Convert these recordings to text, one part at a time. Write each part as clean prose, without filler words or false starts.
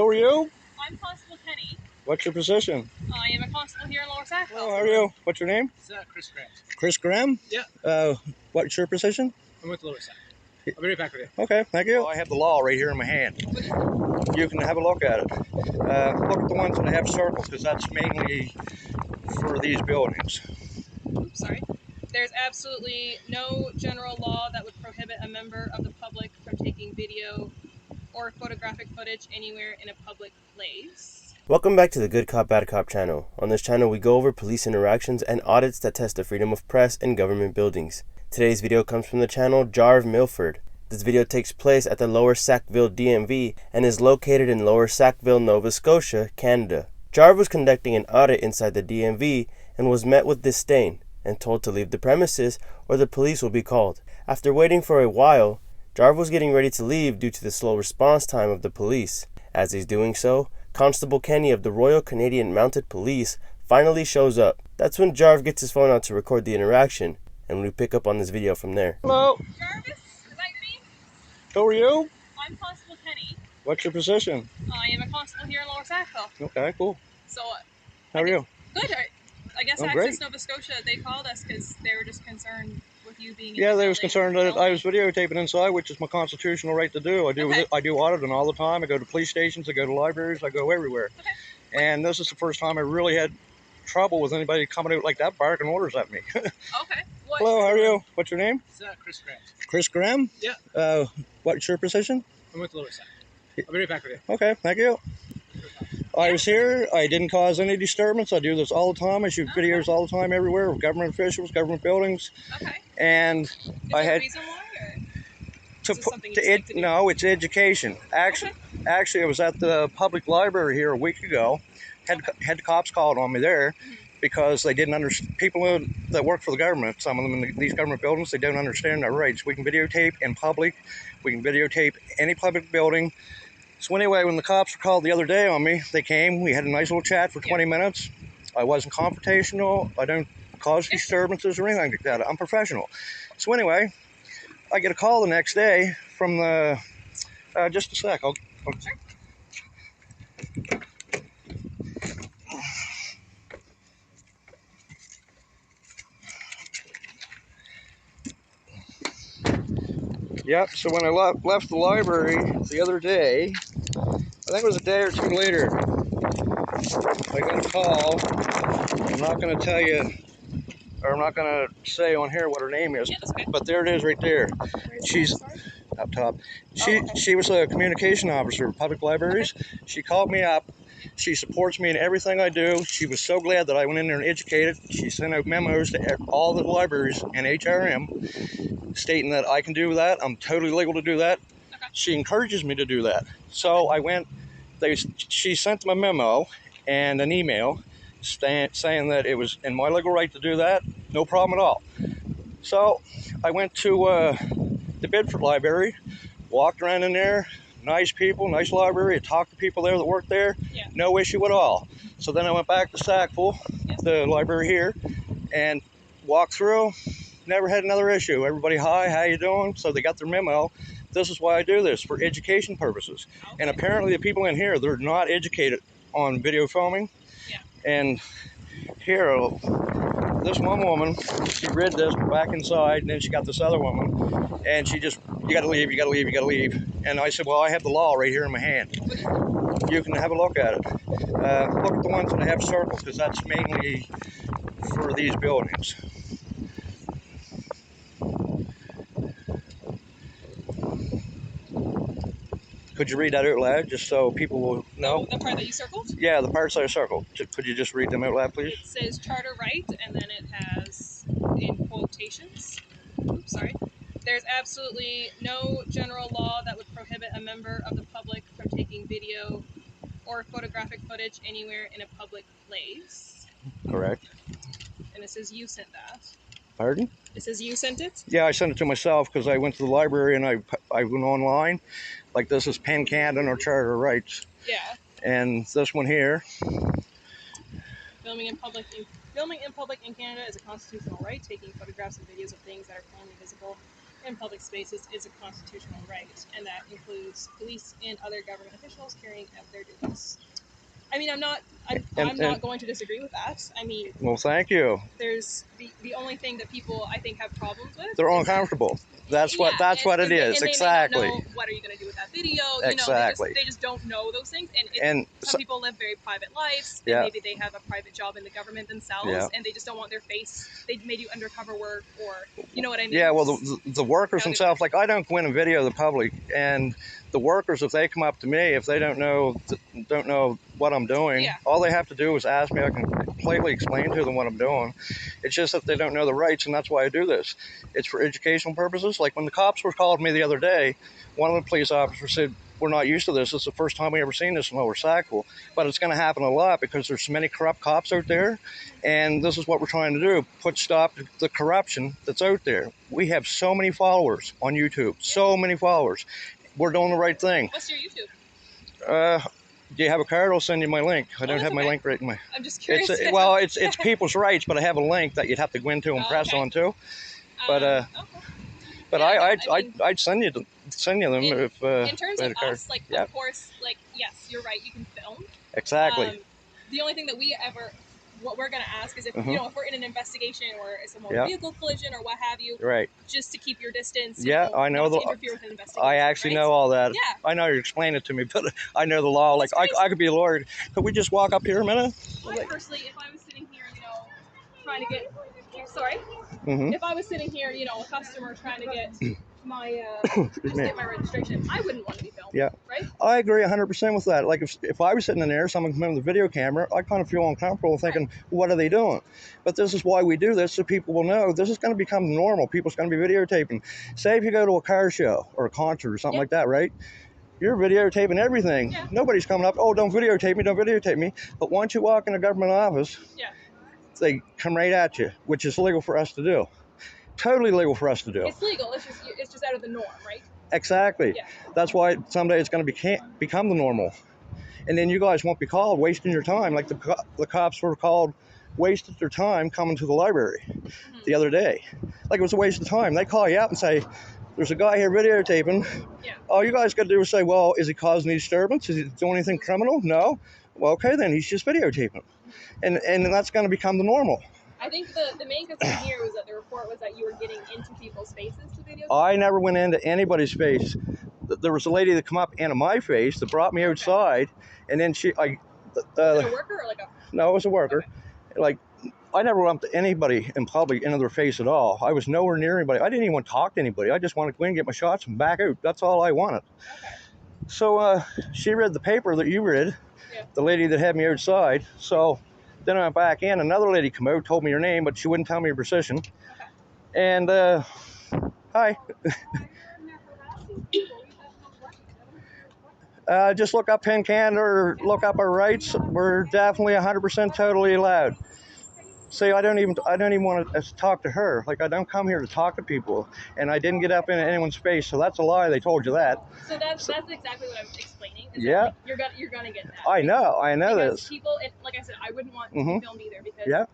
Who are you? I'm Constable Kenney. What's your position? I am a constable here in Lower Sackville. Oh, how are you? What's your name? It's Chris Graham. Chris Graham? Yeah. What's your position? I'm with Lower Sackville. I'll be right back with you. Okay, thank you. I have the law right here in my hand. You can have a look at it. Look at the ones that have circles, because that's mainly for these buildings. Oops, sorry. There's absolutely no general law that would prohibit a member of the public from taking video or photographic footage anywhere in a public place. Welcome back to the Good Cop, Bad Cop channel. On this channel, we go over police interactions and audits that test the freedom of press in government buildings. Today's video comes from the channel Jarv Milford. This video takes place at the Lower Sackville DMV and is located in Lower Sackville, Nova Scotia, Canada. Jarv was conducting an audit inside the DMV and was met with disdain and told to leave the premises or the police will be called. After waiting for a while, Jarv was getting ready to leave due to the slow response time of the police. As he's doing so, Constable Kenney of the Royal Canadian Mounted Police finally shows up. That's when Jarv gets his phone out to record the interaction, and we pick up on this video from there. Hello. Jarvis, is that your name? Who are you? I'm Constable Kenney. What's your position? I am a constable here in Lower Sackville. Okay, cool. So, How are you? good. I guess Oh, Access great. Nova Scotia, they called us because they were just concerned with you being in Yeah, the they was building. concerned that I was videotaping inside, which is my constitutional right to do. Okay. I do auditing all the time. I go to police stations, I go to libraries, I go everywhere. Okay. And this is the first time I really had trouble with anybody coming out like that barking orders at me. Okay. What? Hello, how are you? What's your name? It's Chris Graham. Chris Graham? Yeah. What's your position? I'm with Lower Sackville. I'll be right back with you. Okay, thank you. I was here. I didn't cause any disturbance. I do this all the time. I shoot videos all the time everywhere with government officials, government buildings. Okay. And Is I there a had reason why? Or? to Is this put something you just like to do? no, it's education. Actually, I was at the public library here a week ago. Had the cops called on me there because they didn't understand. People that work for the government, some of them in these government buildings, they don't understand their rights. We can videotape in public. We can videotape any public building. So anyway, when the cops were called the other day on me, they came. We had a nice little chat for 20 minutes. I wasn't confrontational. I don't cause disturbances or anything like that. I'm professional. So anyway, I get a call the next day from the. Just a sec. I'll Sure. Yep, so when I left the library the other day, I think it was a day or two later, I got a call. I'm not going to tell you, or I'm not going to say on here what her name is, Yeah, that's okay. but there it is right there. She's up top. She was a communication officer for public libraries. Okay. She called me up. She supports me in everything I do. She was so glad that I went in there and educated. She sent out memos to all the libraries and HRM stating that I can do that. I'm totally legal to do that. Okay. She encourages me to do that. So I went, she sent them a memo and an email saying that it was in my legal right to do that. No problem at all. So I went to the Bedford Library, walked around in there. Nice people, nice library. I talked to people there that work there. Yeah. No issue at all. So then I went back to Sackville, the library here, and walked through. Never had another issue. Everybody, hi, how you doing? So they got their memo. This is why I do this, for education purposes. Okay. And apparently the people in here, they're not educated on video filming. Yeah. And here, this one woman, she read this back inside, and then she got this other woman, and she just, you gotta leave, you gotta leave, you gotta leave. And I said, well, I have the law right here in my hand. You can have a look at it. Look at the ones that have circles, because that's mainly for these buildings. Could you read that out loud, just so people will know? The part that you circled? Yeah, the parts that I circled. Could you just read them out loud, please? It says charter right, and then it has in quotations. Oops, sorry. There's absolutely no general law that would prohibit a member of the public from taking video or photographic footage anywhere in a public place. Correct. And it says you sent that. Pardon? It says you sent it? Yeah, I sent it to myself because I went to the library and I went online. Like this is Penn Canada or Charter Rights. Yeah. And this one here. Filming in public in Canada is a constitutional right. Taking photographs and videos of things that are plainly visible in public spaces is a constitutional right, and that includes police and other government officials carrying out their duties. I mean, I'm not going to disagree with that. I mean, well, thank you. There's the only thing that people I think have problems with. They're uncomfortable. That's what it is. And exactly. They may not know, what are you going to do with that video? Exactly. They just don't know those things. And some people live very private lives. And maybe they have a private job in the government themselves, and they just don't want their face. They may do undercover work, or you know what I mean. Yeah. Well, the workers themselves, like I don't go in and video the public, and the workers, if they come up to me, if they don't know what I'm doing, all they have to do is ask me. I can completely explain to them what I'm doing. It's just that they don't know the rights, and that's why I do this. It's for educational purposes. Like when the cops were called me the other day, one of the police officers said, "We're not used to this. It's the first time we ever seen this in Lower Sackville, but it's going to happen a lot because there's so many corrupt cops out there, and this is what we're trying to do: put stop to the corruption that's out there. We have so many followers on YouTube, so many followers. We're doing the right thing." What's your YouTube? Do you have a card? I'll send you my link. I don't have my link right in my... I'm just curious. It's people's rights, but I have a link that you'd have to go into and press on too. But I'd send you them if in terms I had of a card. us, like of course, like yes, you're right. You can film. Exactly. The only thing that what we're going to ask is if if we're in an investigation or it's a motor vehicle collision or what have you, right? Just to keep your distance. I know not to interfere with an investigation. I actually know all that. Yeah. I know you're explaining it to me, but I know the law. Like I could be a lawyer. Could we just walk up here a minute? Personally, if I was sitting here, trying to get, if I was sitting here, a customer trying to get my get my registration, I wouldn't want to be filmed. Yeah. Right? I agree 100% with that. Like if I was sitting in there, someone come in with a video camera, I kind of feel uncomfortable thinking, what are they doing? But this is why we do this, so people will know this is going to become normal. People's going to be videotaping. Say if you go to a car show or a concert or something like that, right? You're videotaping everything. Yeah. Nobody's coming up, oh, don't videotape me. But once you walk in a government office, they come right at you, which is legal for us to do. Totally legal for us to do. It's legal. It's just out of the norm, right? Exactly. Yeah. That's why someday it's going to become the normal, and then you guys won't be called wasting your time like the cops were called, wasted their time coming to the library the other day. Like it was a waste of time. They call you out and say, "There's a guy here videotaping." Yeah. All you guys got to do is say, "Well, is he causing any disturbance? Is he doing anything criminal?" No. Well, okay, then he's just videotaping, and that's going to become the normal. I think the main concern here was that the report was that you were getting into people's faces to videotape. I never went into anybody's face. There was a lady that come up into my face that brought me outside, and then she was it a worker or like a? No, it was a worker. Okay. Like I never went up to anybody in public into their face at all. I was nowhere near anybody. I didn't even want to talk to anybody. I just wanted to go in and get my shots and back out. That's all I wanted. Okay. So she read the paper that you read, the lady that had me outside. So then I went back in. Another lady came out, told me her name, but she wouldn't tell me her position. Okay. And hi. Just look up Penn Canada or look up our rights. We're definitely 100% totally allowed. See, I don't even want to talk to her. Like I don't come here to talk to people, and I didn't get up in anyone's face. So that's a lie. They told you that. So that's exactly what I'm explaining. Yeah. Like, you're gonna get that. I know because this. People, like I said, I wouldn't want to be filmed either because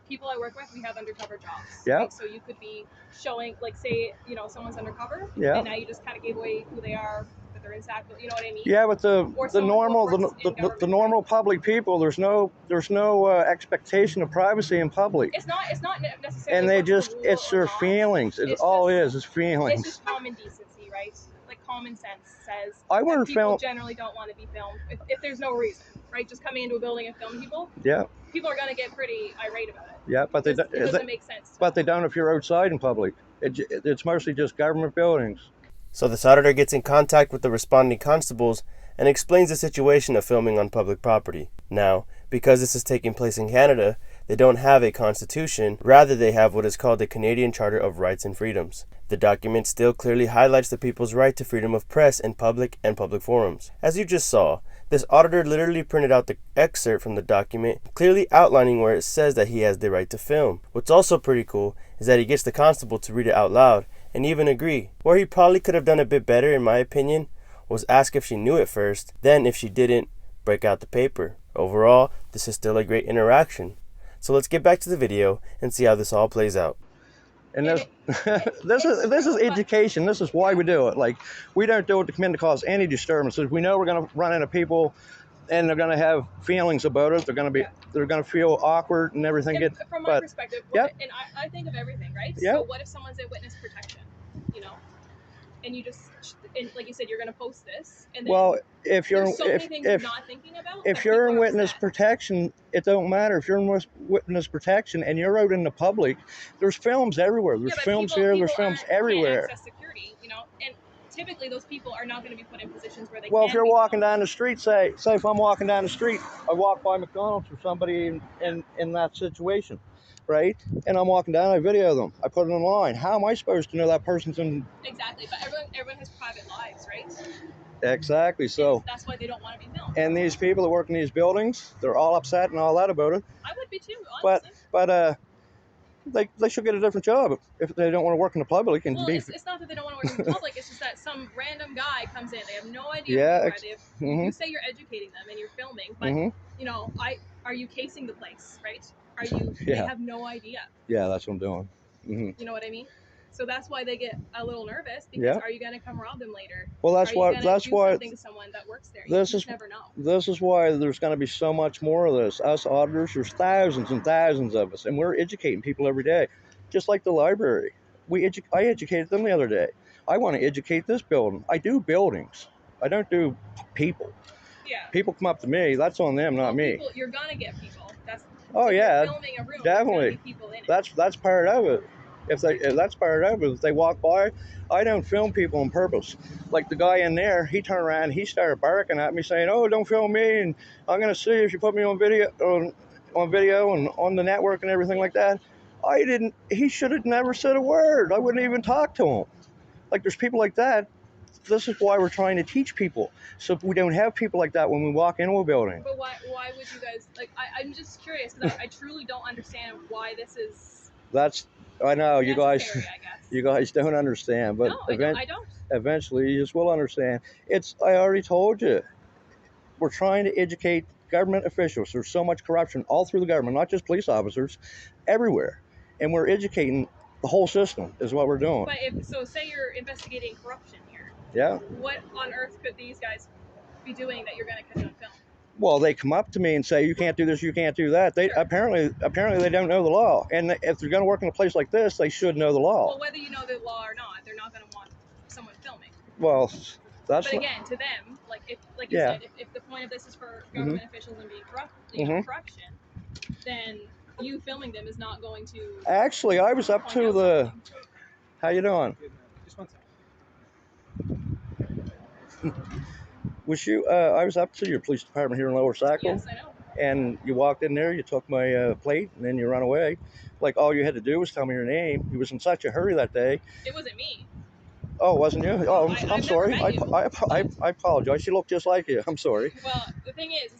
people I work with, we have undercover jobs. Yeah. Right? So you could be showing, like, say, someone's undercover. Yeah. And now you just kind of gave away who they are. They're in Sackville, you know what I mean? Yeah, but the normal public people, there's no expectation of privacy in public. It's not necessarily. And it's their feelings. It's feelings. It's just common decency, right? Like common sense says people generally don't want to be filmed if there's no reason, right? Just coming into a building and filming people. Yeah. People are gonna get pretty irate about it. Yeah, but it doesn't make sense. But they don't if you're outside in public. It's mostly just government buildings. So this auditor gets in contact with the responding constables and explains the situation of filming on public property. Now, because this is taking place in Canada, they don't have a constitution, rather they have what is called the Canadian Charter of Rights and Freedoms. The document still clearly highlights the people's right to freedom of press in public and public forums. As you just saw, this auditor literally printed out the excerpt from the document, clearly outlining where it says that he has the right to film. What's also pretty cool is that he gets the constable to read it out loud and even agree. Where he probably could have done a bit better, in my opinion, was ask if she knew it first, then if she didn't, break out the paper. Overall, this is still a great interaction. So let's get back to the video and see how this all plays out. And this is education. This is why we do it. Like, we don't do it to come in to cause any disturbances. We know we're going to run into people, and they're going to have feelings about it. They're going to feel awkward and everything. And from my perspective, and I think of everything, right? Yep. So what if someone's in witness protection, you know, and you just, and like you said, you're going to post this, and then well, if you're not thinking about. If you're in witness protection, it don't matter. If you're in witness protection and you're out in the public, there's films everywhere. There's films here. There's films everywhere. Can't access security, you know, and typically those people are not going to be put in positions where they. Well, if you're walking down the street, say if I'm walking down the street, I walk by McDonald's or somebody in that situation, right? And I'm walking down, I video them, I put it online. How am I supposed to know that person's in? Exactly, but everyone has private lives, right? Exactly. So that's why they don't want to be filmed. And these people that work in these buildings, they're all upset and all that about it. I would be too, honestly. But they should get a different job if they don't want to work in the public. And it's not that they don't want to work in the public. It's just that some random guy comes in. They have no idea who you are. You say you're educating them and you're filming, but you know, are you casing the place, right? Are you? They have no idea. Yeah, that's what I'm doing. You know what I mean? So that's why they get a little nervous, because are you going to come rob them later? Well, that's why something to someone that works there. You just never know. This is why there's going to be so much more of this. Us auditors, there's thousands and thousands of us, and we're educating people every day, just like the library. I educated them the other day. I want to educate this building. I do buildings. I don't do people. Yeah. People come up to me. That's on them, not me. You're gonna get people. Filming a room, definitely. People in it. That's part of it. If they walk by, I don't film people on purpose. Like the guy in there, he turned around, he started barking at me, saying, "Oh, don't film me, and I'm gonna see if you put me on video and on the network and everything like that." He should have never said a word. I wouldn't even talk to him. Like, there's people like that. This is why we're trying to teach people, so we don't have people like that when we walk into a building. But why would you guys, like, I'm just curious, because I truly don't understand why this is. I know you guys. I guess. You guys don't understand, but no, I don't. Eventually, you just will understand. I already told you. We're trying to educate government officials. There's so much corruption all through the government, not just police officers, everywhere, and we're educating the whole system. Is what we're doing. But say you're investigating corruption here. Yeah. What on earth could these guys be doing that you're going to catch on film? Well, they come up to me and say, "You can't do this, you can't do that." They apparently they don't know the law, and if they're going to work in a place like this, they should know the law. Well, whether you know the law or not, they're not going to want someone filming. Well, But again, to them, like you said, if the point of this is for government officials and being corruption, then you filming them is not going to. Actually, I was up to the. How you doing? Just one second. I was up to your police department here in Lower Sackville. Yes, I know. And you walked in there, you took my plate, and then you run away. Like, all you had to do was tell me your name. You was in such a hurry that day. It wasn't me. Oh, wasn't you? Oh, I'm sorry. I apologize. You look just like you. I'm sorry. Well, the thing is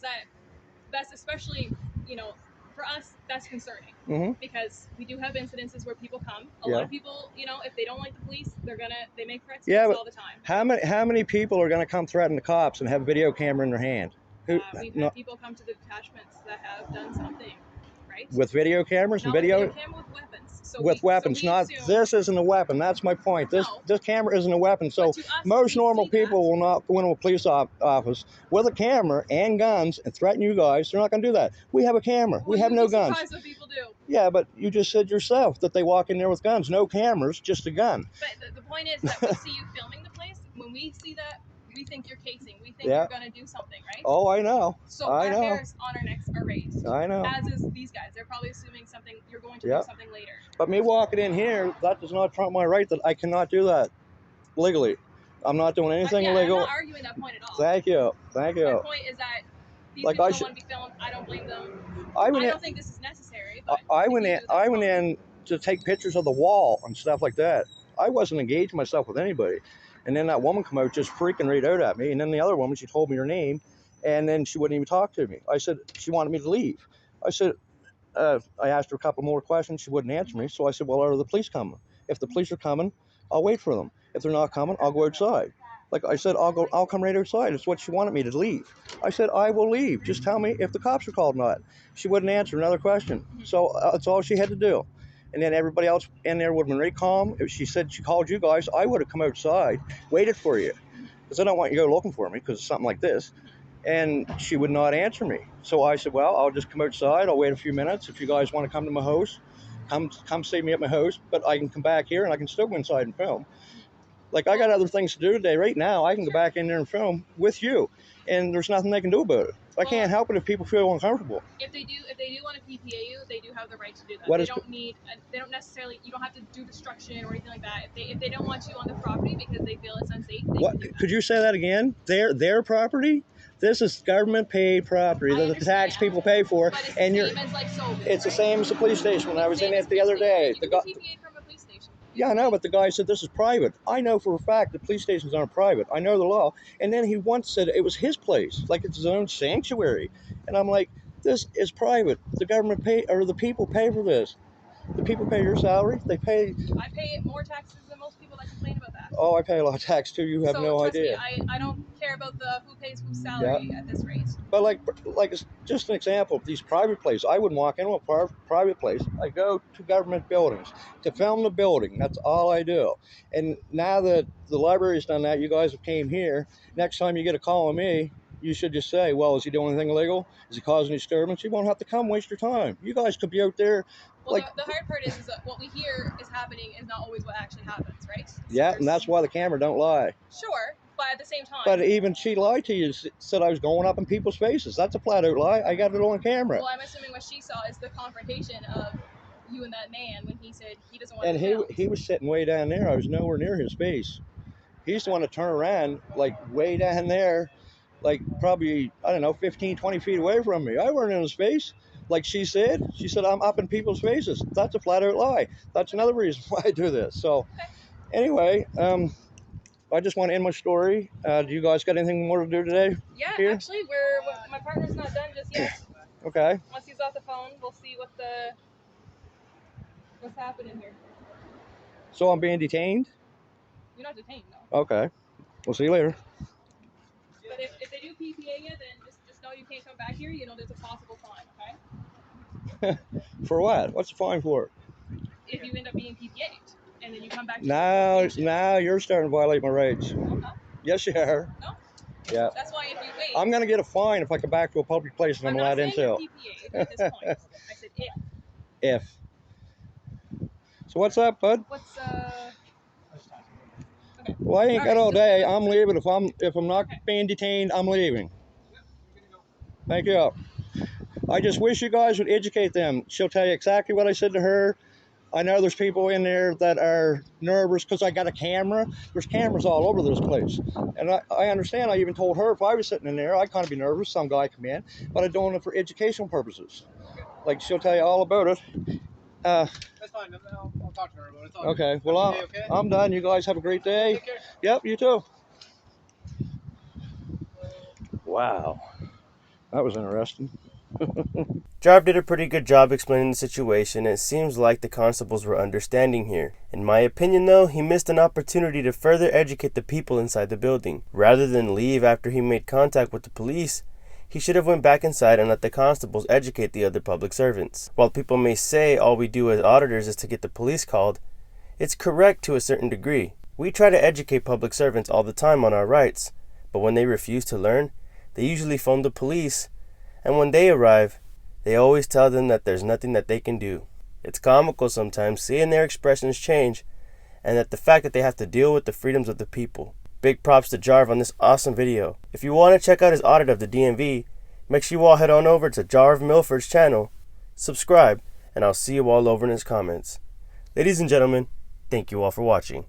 that's especially, you know, for us, that's concerning, because we do have incidences where people come. A lot of people, you know, if they don't like the police, they make threats all the time. How many people are going to come threaten the cops and have a video camera in their hand? We've had people come to the detachments that have done something, right? With video cameras and video camera with weapons. This isn't a weapon. That's my point. This camera isn't a weapon. So most normal people will not go into a police office with a camera and guns and threaten you guys. They're not going to do that. We have a camera. We have no guns. What people do. Yeah, but you just said yourself that they walk in there with guns. No cameras, just a gun. But the point is that we see you filming the place. When we see that, we think you're casing. We think you're going to do something, right? Oh, I know. So our hairs on our necks are raised. I know. As is these guys. They're probably assuming you're going to do something later. But me walking in here, that does not trump my right that I cannot do that legally. I'm not doing anything illegal. I'm not arguing that point at all. Thank you. My point is that these people don't want to be filmed. I don't blame them. I don't think this is necessary. But I went in to take pictures of the wall and stuff like that. I wasn't engaging myself with anybody. And then that woman come out just freaking right out at me. And then the other woman, she told me her name, and then she wouldn't even talk to me. I said, she wanted me to leave. I said, I asked her a couple more questions. She wouldn't answer me. So I said, well, are the police coming? If the police are coming, I'll wait for them. If they're not coming, I'll go outside. Like I said, I'll come right outside. It's what she wanted me to leave. I said, I will leave. Just tell me if the cops are called or not. She wouldn't answer another question. So that's all she had to do. and then everybody else in there would have been very calm. If she said she called you guys, I would have come outside, waited for you, because I don't want you to go looking for me because it's something like this. And she would not answer me. So I said, well, I'll just come outside. I'll wait a few minutes. If you guys want to come to my house, come see me at my house. But I can come back here and I can still go inside and film. Like, I got other things to do today. Right now, I can go back in there and film with you, and there's nothing they can do about it. I can't help it if people feel uncomfortable. If they do want to PPA you, they do have the right to do that. What they don't necessarily. You don't have to do destruction or anything like that. If they don't want you on the property because they feel it's unsafe, What could you say that again? Their property? This is government paid property that the tax people pay for, and it's the same as the police station. When I was in it the other day, you can PPA from a police station. Yeah, I know, but the guy said this is private. I know for a fact the police stations aren't private. I know the law. And then he once said it was his place, like it's his own sanctuary. And I'm like, this is private. The government the people pay for this. The people pay your salary. They pay. I pay more taxes than most people that complain about that. Oh, I pay a lot of tax too. You have no idea. Me, I don't care about who pays whose salary at this rate. But like it's just an example of these private places. I wouldn't walk into a private place. I go to government buildings to film the building. That's all I do. And now that the library's done that, you guys have came here. Next time you get a call on me, you should just say, well, is he doing anything illegal? Is he causing disturbance? You won't have to come waste your time. You guys could be out there. Well, the hard part is that what we hear is happening is not always what actually happens, right? So yeah, and that's why the camera don't lie. Sure, but at the same time. But even she lied to you, said I was going up in people's faces. That's a flat out lie. I got it on camera. Well, I'm assuming what she saw is the confrontation of you and that man when he said he doesn't want to. And he was sitting way down there. I was nowhere near his face. He's the one to turn around, like way down there, like probably, I don't know, 15, 20 feet away from me. I weren't in his face. Like she said, I'm up in people's faces. That's a flat out lie. That's another reason why I do this. So anyway, I just want to end my story. Do you guys got anything more to do today? Yeah, here? Actually, my partner's not done just yet. Okay. Once he's off the phone, we'll see what's happening here. So I'm being detained? You're not detained, no. Okay. We'll see you later. But if they do PPA you, then just know you can't come back here. You know there's a possible fine, okay? For what? What's the fine for? If you end up being PPA'd and then you come back. Now you're starting to violate my rights. Okay. Yes, you are. No. Yeah. That's why if you wait. I'm gonna get a fine if I come back to a public place and I'm allowed into. I'm not saying you're PPA'd at this point. I said if. If. So what's up, bud? What's Okay. Well, I ain't got all day. I'm leaving. If I'm not being detained, I'm leaving. Thank you. I just wish you guys would educate them. She'll tell you exactly what I said to her. I know there's people in there that are nervous because I got a camera. There's cameras all over this place. And I understand. I even told her if I was sitting in there, I'd kind of be nervous. Some guy come in. But I'm doing it for educational purposes. Like, she'll tell you all about it. That's fine. I'll talk to her about it. It's all okay. Well, I'm done. You guys have a great day. Take care. Yep, you too. Wow. That was interesting. Jarv did a pretty good job explaining the situation, and it seems like the constables were understanding here. In my opinion though, he missed an opportunity to further educate the people inside the building. Rather than leave after he made contact with the police, he should have went back inside and let the constables educate the other public servants. While people may say all we do as auditors is to get the police called, it's correct to a certain degree. We try to educate public servants all the time on our rights, but when they refuse to learn, they usually phone the police, and when they arrive, they always tell them that there's nothing that they can do. It's comical sometimes seeing their expressions change, and that the fact that they have to deal with the freedoms of the people. Big props to Jarv on this awesome video. If you want to check out his audit of the DMV, make sure you all head on over to Jarv Milford's channel, subscribe, and I'll see you all over in his comments. Ladies and gentlemen, thank you all for watching.